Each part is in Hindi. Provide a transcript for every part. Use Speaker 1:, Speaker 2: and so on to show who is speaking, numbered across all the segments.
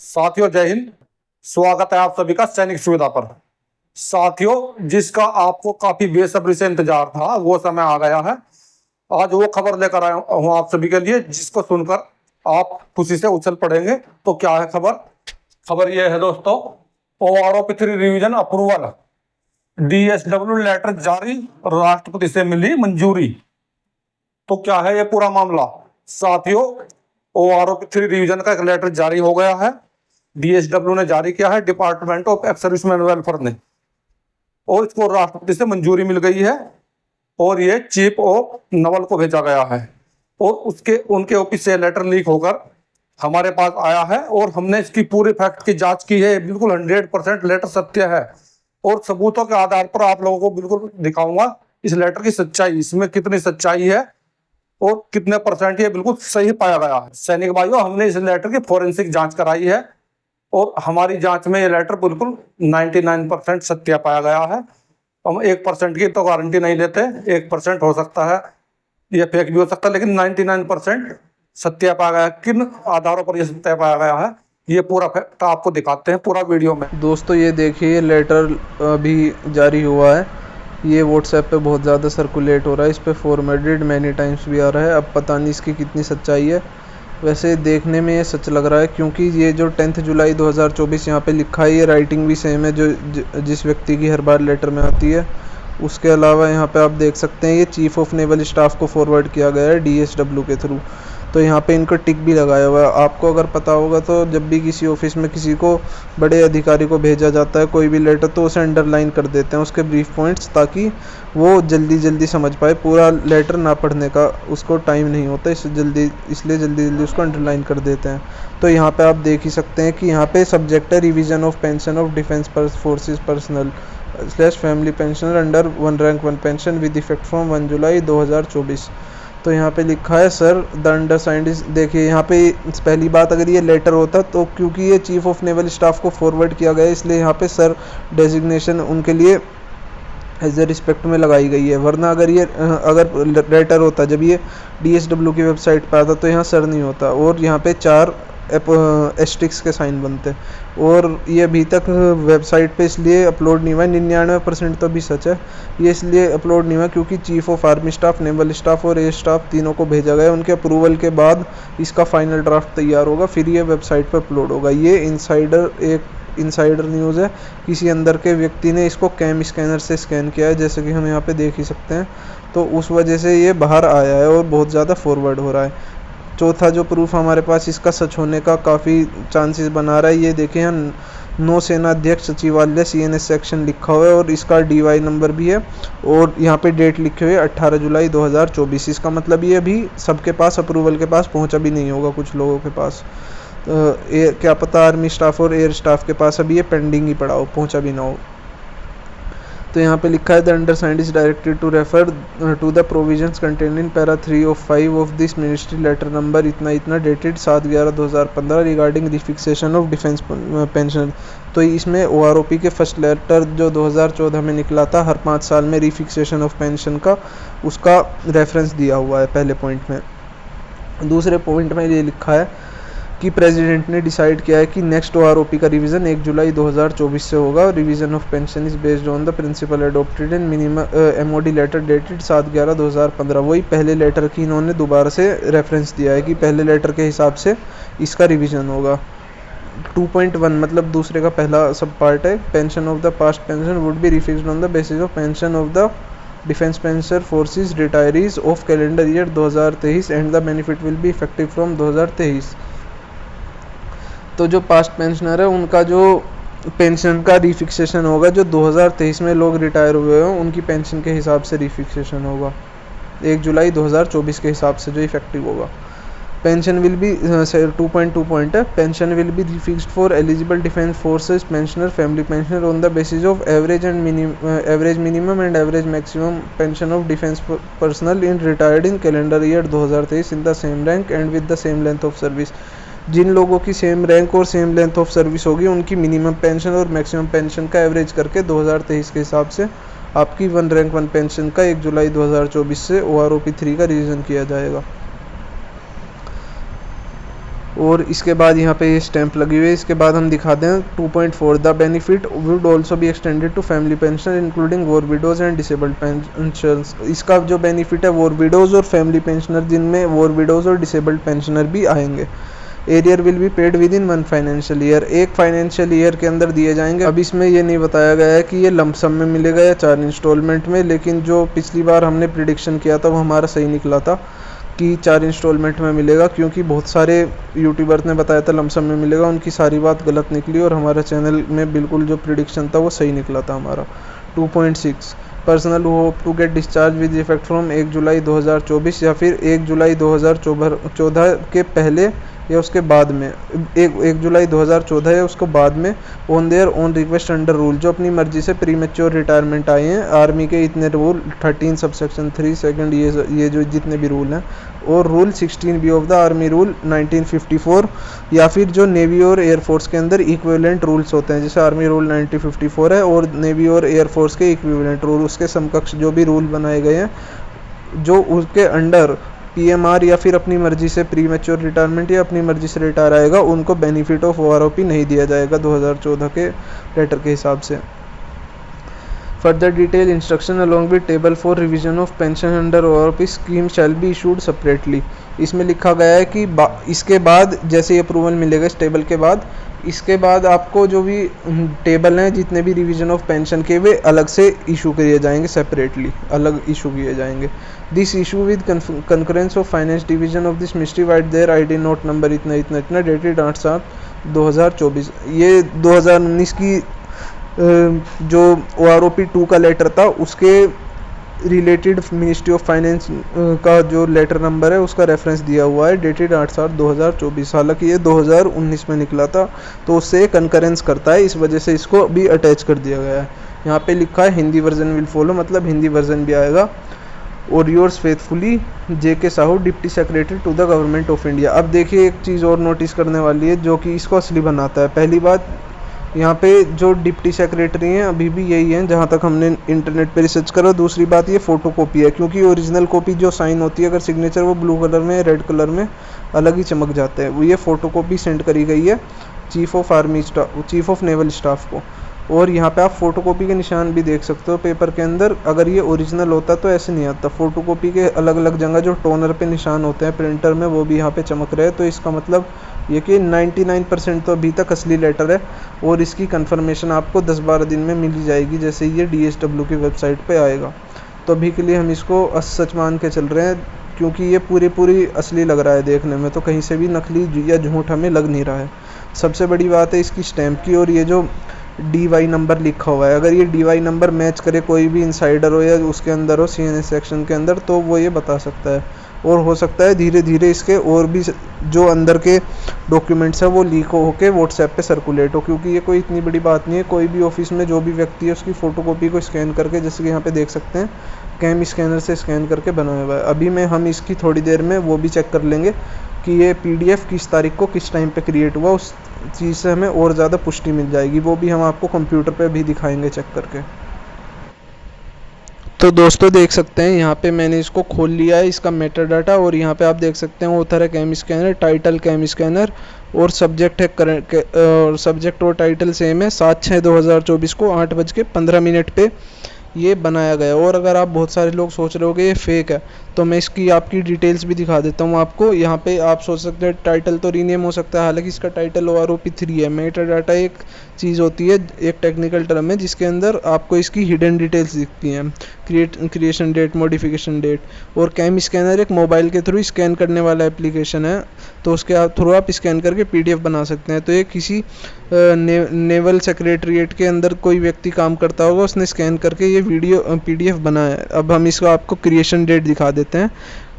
Speaker 1: साथियों जय हिंद। स्वागत है आप सभी का सैनिक सुविधा पर। साथियों, जिसका आपको काफी बेसब्री से इंतजार था वो समय आ गया है। आज वो खबर लेकर आया हूं आप सभी के लिए जिसको सुनकर आप खुशी से उछल पड़ेंगे। तो क्या है खबर ये है दोस्तों, OROP-3 revision approval, DSW letter जारी, राष्ट्रपति से मिली मंजूरी। तो क्या है ये पूरा मामला साथियों? OROP-3 रिवीजन का एक लेटर जारी हो गया है। DSW ने जारी किया है, department of ex serviceman welfare ने, और इसको राष्ट्रपति से मंजूरी मिल गई है और ये चीफ ऑफ नवल को भेजा गया है और उनके ऑफिस से लेटर लीक होकर हमारे पास आया है और हमने इसकी पूरी फैक्ट की जांच की है। बिल्कुल 100% लेटर सत्य है और सबूतों के आधार पर आप लोगों को बिल्कुल दिखाऊंगा इस लेटर की सच्चाई, इसमें कितनी सच्चाई है और कितने परसेंट ये बिल्कुल सही पाया गया है। सैनिक भाइयों, हमने इस लेटर की फोरेंसिक जांच कराई है और हमारी जांच में ये लेटर बिल्कुल 99% सत्य पाया गया है। हम 1% की तो गारंटी नहीं लेते, 1% हो सकता है, ये फेक भी हो सकता है, लेकिन 99% सत्य पाया गया। किन आधारों पर यह सत्य पाया गया है ये पूरा फैक्ट आपको दिखाते हैं पूरा वीडियो में।
Speaker 2: दोस्तों ये देखिए लेटर अभी जारी हुआ है, ये व्हाट्सएप पे बहुत ज़्यादा सर्कुलेट हो रहा है, इस पर फॉर्मेटेड मैनी टाइम्स भी आ रहा है। अब पता नहीं इसकी कितनी सच्चाई है, वैसे देखने में ये सच लग रहा है क्योंकि ये जो 10 जुलाई 2024 यहाँ पे लिखा है, ये राइटिंग भी सेम है जो जिस व्यक्ति की हर बार लेटर में आती है। उसके अलावा यहाँ पे आप देख सकते हैं ये चीफ ऑफ नेवल स्टाफ को फॉरवर्ड किया गया है DSW के थ्रू, तो यहाँ पे इनको टिक भी लगाया हुआ है। आपको अगर पता होगा तो जब भी किसी ऑफिस में किसी को बड़े अधिकारी को भेजा जाता है कोई भी लेटर तो उसे अंडरलाइन कर देते हैं उसके ब्रीफ पॉइंट्स, ताकि वो जल्दी समझ पाए। पूरा लेटर ना पढ़ने का उसको टाइम नहीं होता, इसलिए जल्दी उसको अंडरलाइन कर देते हैं। तो यहाँ पे आप देख ही सकते हैं कि यहाँ पे सब्जेक्ट है revision of pension of defence forces personal / family pensioner under 1 rank 1 pension with effect from 1 जुलाई 2024। तो यहाँ पे लिखा है सर द अंडरसाइंड इज, देखिए यहाँ पे पहली बात, अगर ये लेटर होता तो क्योंकि ये चीफ ऑफ नेवल स्टाफ को फॉरवर्ड किया गया है इसलिए यहाँ पे सर डेजिग्नेशन उनके लिए एज ए रिस्पेक्ट में लगाई गई है। वरना अगर लेटर होता जब ये DSW की वेबसाइट पर आता तो यहाँ सर नहीं होता और यहाँ पे 4 एस्टिक्स के साइन बनते, और ये अभी तक वेबसाइट पे इसलिए अपलोड नहीं हुआ है। 99% तो अभी सच है, ये इसलिए अपलोड नहीं हुआ क्योंकि chief of army staff, naval staff और एयर स्टाफ तीनों को भेजा गया। उनके अप्रूवल के बाद इसका फाइनल ड्राफ्ट तैयार होगा, फिर ये वेबसाइट पर अपलोड होगा। ये इनसाइडर न्यूज़ है, किसी अंदर के व्यक्ति ने इसको कैम स्कैनर से स्कैन किया है, जैसे कि हम यहाँ पे देख ही सकते हैं। तो उस वजह से ये बाहर आया है और बहुत ज़्यादा फॉरवर्ड हो रहा है। चौथा जो प्रूफ हमारे पास इसका सच होने का काफ़ी चांसेस बना रहा है, ये देखें यहाँ नौसेना अध्यक्ष सचिवालय CNS सेक्शन लिखा हुआ है और इसका DY नंबर भी है और यहाँ पे डेट लिखी हुई है 18 जुलाई 2024। इसका मतलब ये अभी सबके पास अप्रूवल के पास पहुँचा भी नहीं होगा, कुछ लोगों के पास क्या पता आर्मी स्टाफ और एयर स्टाफ के पास अभी ये पेंडिंग ही पड़ा हो, पहुँचा भी ना हो। तो यहाँ पे लिखा है the undersigned is directed to refer to the provisions contained in para 3 of 5 of this ministry letter number इतना dated 7/11/2015 regarding refixation of defence pension. तो इसमें OROP के फर्स्ट लेटर जो 2014 में निकला था हर 5 साल में रिफिक्सेशन ऑफ पेंशन का, उसका रेफरेंस दिया हुआ है पहले पॉइंट में। दूसरे पॉइंट में ये लिखा है कि प्रेसिडेंट ने डिसाइड किया है कि नेक्स्ट OROP का रिवीजन 1 जुलाई 2024 से होगा। Revision of pension is based on the principle adopted in MOD letter dated 7/11/2015। वही पहले लेटर की इन्होंने दोबारा से रेफरेंस दिया है कि पहले लेटर के हिसाब से इसका रिवीजन होगा। 2.1 मतलब दूसरे का पहला सब पार्ट है, pension of the past pension would be refixed on the basis of pension of the defence pensioner forces retirees of calendar year 2023 and the benefit will be effective from 2023। तो जो पास्ट पेंशनर है उनका जो पेंशन का रिफिक्सेशन होगा, जो 2023 में लोग रिटायर हुए हैं उनकी पेंशन के हिसाब से रिफिक्सेशन होगा 1 जुलाई 2024 के हिसाब से जो इफेक्टिव होगा। पेंशन विल बी 2.2 पॉइंट है, pension will be refixed for eligible defence forces pensioner family pensioner on the basis of average minimum and average maximum pension of defence personnel in retired in calendar year 2023 in the same rank and with the same length of service. जिन लोगों की सेम रैंक और सेम लेंथ ऑफ सर्विस होगी उनकी मिनिमम पेंशन और मैक्सिमम पेंशन का एवरेज करके 2023 के हिसाब से आपकी 1 रैंक 1 पेंशन का 1 जुलाई 2024 से OROP-3 का रिवीजन किया जाएगा। और इसके बाद यहाँ पे ये स्टैंप लगी हुई है। इसके बाद हम दिखाते हैं 2.4 the benefit would also be extended to family pension including war widows and disabled pensioners. इसका जो बेनिफिट है वॉर विडोज और फैमिली पेंशनर, जिनमें वॉर विडोज और डिसेबल्ड पेंशनर भी आएंगे। Arrear will be paid within 1 financial year, एक फाइनेंशियल ईयर के अंदर दिए जाएंगे। अब इसमें ये नहीं बताया गया है कि ये लमसम में मिलेगा या 4 इंस्टॉलमेंट में, लेकिन जो पिछली बार हमने प्रिडिक्शन किया था वो हमारा सही निकला था कि 4 इंस्टॉलमेंट में मिलेगा, क्योंकि बहुत सारे यूट्यूबर्स ने बताया था लमसम में मिलेगा, उनकी सारी बात गलत निकली और हमारा चैनल में बिल्कुल जो प्रिडिक्शन था वो सही निकला था हमारा। 2.6 personnel who hope to get discharge with effect from 1 जुलाई 2024 या फिर 1 जुलाई 2014 के पहले या उसके बाद में, 1 जुलाई 2014 या उसको बाद में, on their own request under rule, जो अपनी मर्जी से प्री मैच्योर रिटायरमेंट आए हैं। आर्मी के इतने रूल 13 सबसेक्शन 3 सेकंड ये जो जितने भी रूल हैं, और rule 16 B of the army rule 1954, या फिर जो नेवी और एयरफोर्स के अंदर इक्विवेलेंट रूल्स होते हैं, जैसे आर्मी रूल 1954 है और नेवी और एयरफोर्स के इक्विवेलेंट रूल, उसके समकक्ष जो भी रूल बनाए गए हैं, जो उसके अंडर पीएमआर या फिर अपनी मर्जी से प्री मैच्योर रिटायरमेंट या अपनी मर्जी से रिटायर आएगा, उनको बेनिफिट ऑफ ओआरओपी नहीं दिया जाएगा 2014 के लेटर के हिसाब से। Further detail instruction along with table for revision of pension under OROP scheme shall be issued separately. इसमें लिखा गया है कि इसके बाद जैसे ही अप्रूवल मिलेगा इस टेबल के बाद, इसके बाद आपको जो भी टेबल हैं जितने भी रिवीजन ऑफ पेंशन के, वे अलग से इशू किए जाएंगे, सेपरेटली अलग इशू किए जाएंगे। This issue with concurrence of finance division of this ministry vide their ID note number इतना इतना इतना डेटेड 8/7/2024। ये 2019 की जो OROP 2 का लेटर था उसके रिलेटेड मिनिस्ट्री ऑफ फाइनेंस का जो लेटर नंबर है उसका रेफरेंस दिया हुआ है, डेटेड 8/7/2024। हालांकि ये 2019 में निकला था, तो उससे कंकरेंस करता है, इस वजह से इसको भी अटैच कर दिया गया है। यहाँ पे लिखा है हिंदी वर्जन विल फॉलो, मतलब हिंदी वर्जन भी आएगा। और yours faithfully JK Sahu, deputy secretary to the government of India. अब देखिए एक चीज़ और नोटिस करने वाली है जो कि इसको असली बनाता है। पहली बात, यहाँ पे जो डिप्टी सेक्रेटरी हैं अभी भी यही हैं जहाँ तक हमने इंटरनेट पे रिसर्च करा। दूसरी बात, ये फ़ोटो कॉपी है, क्योंकि ओरिजिनल कॉपी जो साइन होती है, अगर सिग्नेचर वो ब्लू कलर में रेड कलर में अलग ही चमक जाते हैं, वो ये फ़ोटो कॉपी सेंड करी गई है चीफ ऑफ नेवल स्टाफ को। और यहाँ पे आप फोटोकॉपी के निशान भी देख सकते हो पेपर के अंदर। अगर ये ओरिजिनल होता तो ऐसे नहीं आता। फोटोकॉपी के अलग अलग जगह जो टोनर पे निशान होते हैं प्रिंटर में, वो भी यहाँ पे चमक रहे हैं। तो इसका मतलब ये कि 99% तो अभी तक असली लेटर है, और इसकी कंफर्मेशन आपको 10-12 दिन में मिल जाएगी जैसे ये DSW की वेबसाइट पे आएगा। तो अभी के लिए हम इसको सच मान के चल रहे हैं, क्योंकि ये पूरी असली लग रहा है देखने में, तो कहीं से भी नकली या झूठ हमें लग नहीं रहा है। सबसे बड़ी बात है इसकी स्टैम्प की, और ये जो DY नंबर लिखा हुआ है, अगर ये DY नंबर मैच करे कोई भी इंसाइडर हो या उसके अंदर हो CNS सेक्शन के अंदर, तो वो ये बता सकता है। और हो सकता है धीरे धीरे इसके और भी जो अंदर के डॉक्यूमेंट्स है वो लीक होके व्हाट्सएप पे सर्कुलेट हो, क्योंकि ये कोई इतनी बड़ी बात नहीं है। कोई भी ऑफिस में जो भी व्यक्ति है उसकी फ़ोटोकॉपी को स्कैन करके, जैसे कि यहाँ पे देख सकते हैं कैम स्कैनर से स्कैन करके बनाया हुआ है। अभी हम इसकी थोड़ी देर में वो भी चेक कर लेंगे कि ये PDF किस तारीख को किस टाइम पे क्रिएट हुआ, उस चीज़ से हमें और ज़्यादा पुष्टि मिल जाएगी। वो भी हम आपको कंप्यूटर पे भी दिखाएंगे चेक करके। तो दोस्तों देख सकते हैं यहाँ पे मैंने इसको खोल लिया है, इसका मेटा डाटा, और यहाँ पे आप देख सकते हैं ऑथर है cam scanner, title cam scanner, और सब्जेक्ट है और सब्जेक्ट और टाइटल सेम है। 7/6/2024 को 8:15 पे ये बनाया गया। और अगर आप बहुत सारे लोग सोच रहे होगे ये फेक है, तो मैं इसकी आपकी डिटेल्स भी दिखा देता हूँ आपको। यहाँ पे आप सोच सकते हैं टाइटल तो रीनेम हो सकता है, हालांकि इसका टाइटल OROP 3 है। मेटा डाटा एक चीज़ होती है, एक टेक्निकल टर्म है जिसके अंदर आपको इसकी हिडन डिटेल्स दिखती हैं, क्रिएशन डेट, मॉडिफिकेशन डेट। और कैम स्कैनर एक मोबाइल के थ्रू स्कैन करने वाला एप्लीकेशन है, तो उसके थ्रू आप स्कैन करके PDF बना सकते हैं। तो ये किसी नेवल सेक्रेटरीट के अंदर कोई व्यक्ति काम करता होगा, उसने स्कैन करके ये PDF बनाया है। अब हम इसको आपको क्रिएशन डेट दिखा देते हैं।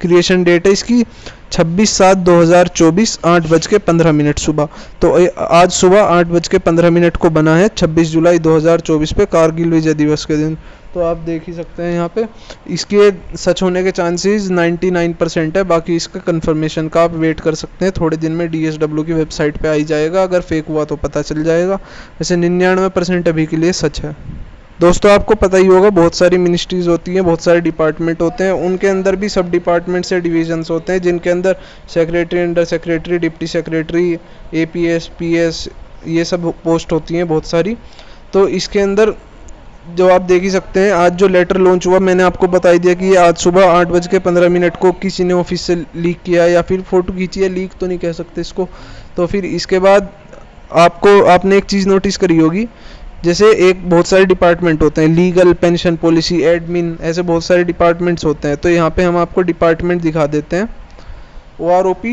Speaker 2: क्रिएशन डेट है इसकी 26/7/2024 8:15 सुबह। तो आज सुबह 8:15 को बना है 26 जुलाई 2024 पे, कारगिल विजय दिवस के दिन। तो आप देख ही सकते हैं यहाँ पे इसके सच होने के चांसेस 99% है। बाकी इसका कंफर्मेशन का आप वेट कर सकते हैं, थोड़े दिन में DSW की वेबसाइट पे आ ही जाएगा। अगर फेक हुआ तो पता चल जाएगा। वैसे 99% अभी के लिए सच है। दोस्तों आपको पता ही होगा, बहुत सारी मिनिस्ट्रीज़ होती हैं, बहुत सारे डिपार्टमेंट होते हैं, उनके अंदर भी सब डिपार्टमेंट्स या डिविजन्स होते हैं, जिनके अंदर secretary, under secretary, deputy secretary, APS, PS, ये सब पोस्ट होती हैं बहुत सारी। तो इसके अंदर जो आप देख ही सकते हैं, आज जो लेटर लॉन्च हुआ, मैंने आपको बता ही दिया कि ये आज सुबह 8:15 को किसी ने ऑफिस से लीक किया, या फिर फ़ोटो खींची है, लीक तो नहीं कह सकते इसको। तो फिर इसके बाद आपने एक चीज़ नोटिस करी होगी, जैसे एक बहुत सारे डिपार्टमेंट होते हैं, लीगल, पेंशन पॉलिसी, एडमिन, ऐसे बहुत सारे डिपार्टमेंट्स होते हैं। तो यहाँ पे हम आपको डिपार्टमेंट दिखा देते हैं, OROP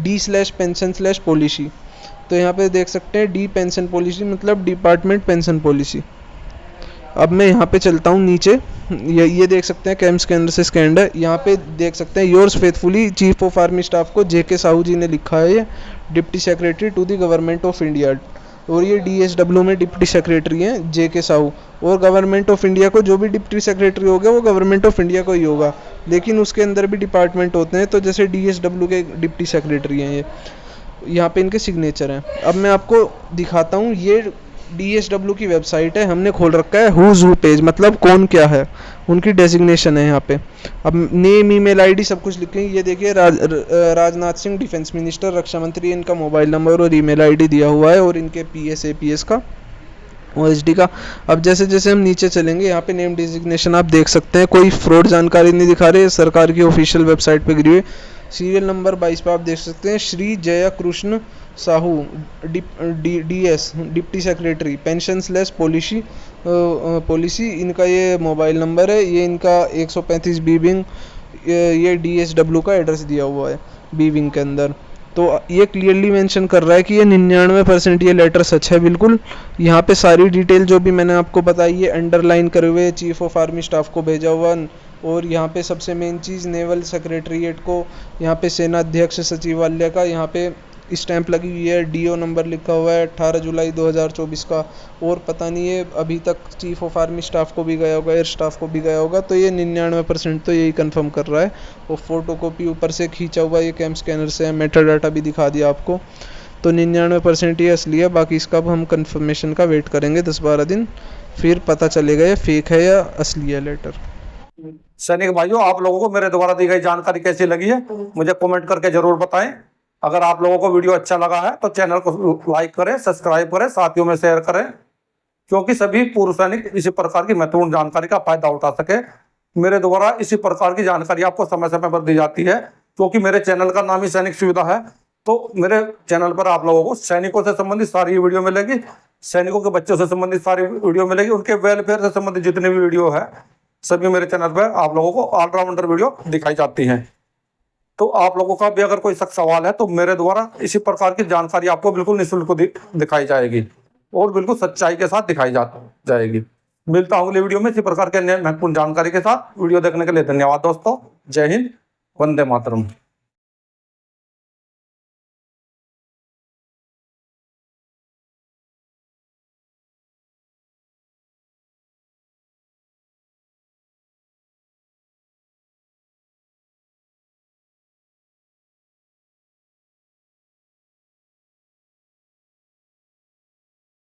Speaker 2: D/pension/policy। तो यहाँ पे देख सकते हैं डी पेंशन पॉलिसी मतलब डिपार्टमेंट पेंशन पॉलिसी। अब मैं यहाँ पे चलता हूँ नीचे, ये देख सकते हैं कैम स्कैनर से स्कैंड है। यहाँ पे देख सकते हैं yours faithfully chief of army staff को JK साहू जी ने लिखा है, ये deputy secretary to the government of India. और ये DSW में डिप्टी सेक्रेटरी हैं JK साहू। और गवर्नमेंट ऑफ इंडिया को जो भी डिप्टी सेक्रेटरी होगा वो गवर्नमेंट ऑफ इंडिया को ही होगा, लेकिन उसके अंदर भी डिपार्टमेंट होते हैं। तो जैसे DSW के डिप्टी सेक्रेटरी हैं ये, यहाँ पे इनके सिग्नेचर हैं। अब मैं आपको दिखाता हूँ, ये DSW की वेबसाइट है, हमने खोल रखा है हुज हु पेज, मतलब कौन क्या है, उनकी डेजिग्नेशन है यहाँ पे। अब नेम, ईमेल आईडी सब कुछ लिखें। ये देखिए राजनाथ सिंह डिफेंस मिनिस्टर, रक्षा मंत्री, इनका मोबाइल नंबर और ईमेल आईडी दिया हुआ है, और इनके PS APS का, OSD का। अब जैसे जैसे हम नीचे चलेंगे, यहाँ पे नेम डिजिग्नेशन आप देख सकते हैं, कोई फ्रॉड जानकारी नहीं दिखा रहे, सरकार की ऑफिशियल वेबसाइट पे गिरी हुई। सीरियल नंबर 22 पे आप देख सकते हैं Shri Jaya Krishna Sahu, DS deputy secretary pension policy policy, इनका ये मोबाइल नंबर है। ये इनका 135 बी विंग, ये DSW का एड्रेस दिया हुआ है बी विंग के अंदर। तो ये क्लियरली मेंशन कर रहा है कि ये 99% ये लेटर सच है बिल्कुल। यहाँ पे सारी डिटेल जो भी मैंने आपको बताई है अंडरलाइन करे हुए, चीफ ऑफ आर्मी स्टाफ को भेजा हुआ। और यहाँ पे सबसे मेन चीज़ नेवल सेक्रेटरीट को, यहाँ पे सेना अध्यक्ष सचिवालय का यहाँ पे स्टैंप लगी हुई है, DO नंबर लिखा हुआ है 18 जुलाई 2024 का। और पता नहीं है अभी तक चीफ ऑफ आर्मी स्टाफ को भी गया होगा, एयर स्टाफ को भी गया होगा। तो ये 99% तो यही कंफर्म कर रहा है। और फोटो कॉपी ऊपर से खींचा हुआ ये कैम स्कैनर से है, मेटाडाटा भी दिखा दिया आपको। तो 99% ये असली है। बाकी इसका अब हम कंफर्मेशन का वेट करेंगे 10-12 दिन, फिर पता चलेगा ये फेक है या असली है लेटर।
Speaker 1: सैनिक भाइयों, आप लोगों को मेरे द्वारा दी गई जानकारी कैसी लगी है मुझे कमेंट करके जरूर बताएं। अगर आप लोगों को वीडियो अच्छा लगा है तो चैनल को लाइक करें, सब्सक्राइब करें, साथियों में शेयर करें, क्योंकि सभी पूर्व सैनिक इसी प्रकार की महत्वपूर्ण जानकारी का फायदा उठा सके। मेरे द्वारा इसी प्रकार की जानकारी आपको समय समय पर दी जाती है, क्योंकि मेरे चैनल का नाम ही सैनिक सुविधा है। तो मेरे चैनल पर आप लोगों को सैनिकों से संबंधित सारी वीडियो मिलेगी, सैनिकों के बच्चों से संबंधित सारी वीडियो मिलेगी, उनके वेलफेयर से संबंधित जितनी भी वीडियो है सभी मेरे चैनल पर आप लोगों को ऑलराउंडर वीडियो दिखाई जाती हैं। तो आप लोगों का भी अगर कोई सख्त सवाल है तो मेरे द्वारा इसी प्रकार की जानकारी आपको बिल्कुल निःशुल्क दिखाई जाएगी और बिल्कुल सच्चाई के साथ दिखाई जाएगी। मिलता हूँ अगली वीडियो में इसी प्रकार के अन्य महत्वपूर्ण जानकारी के साथ। वीडियो देखने के लिए धन्यवाद दोस्तों। जय हिंद, वंदे मातरम।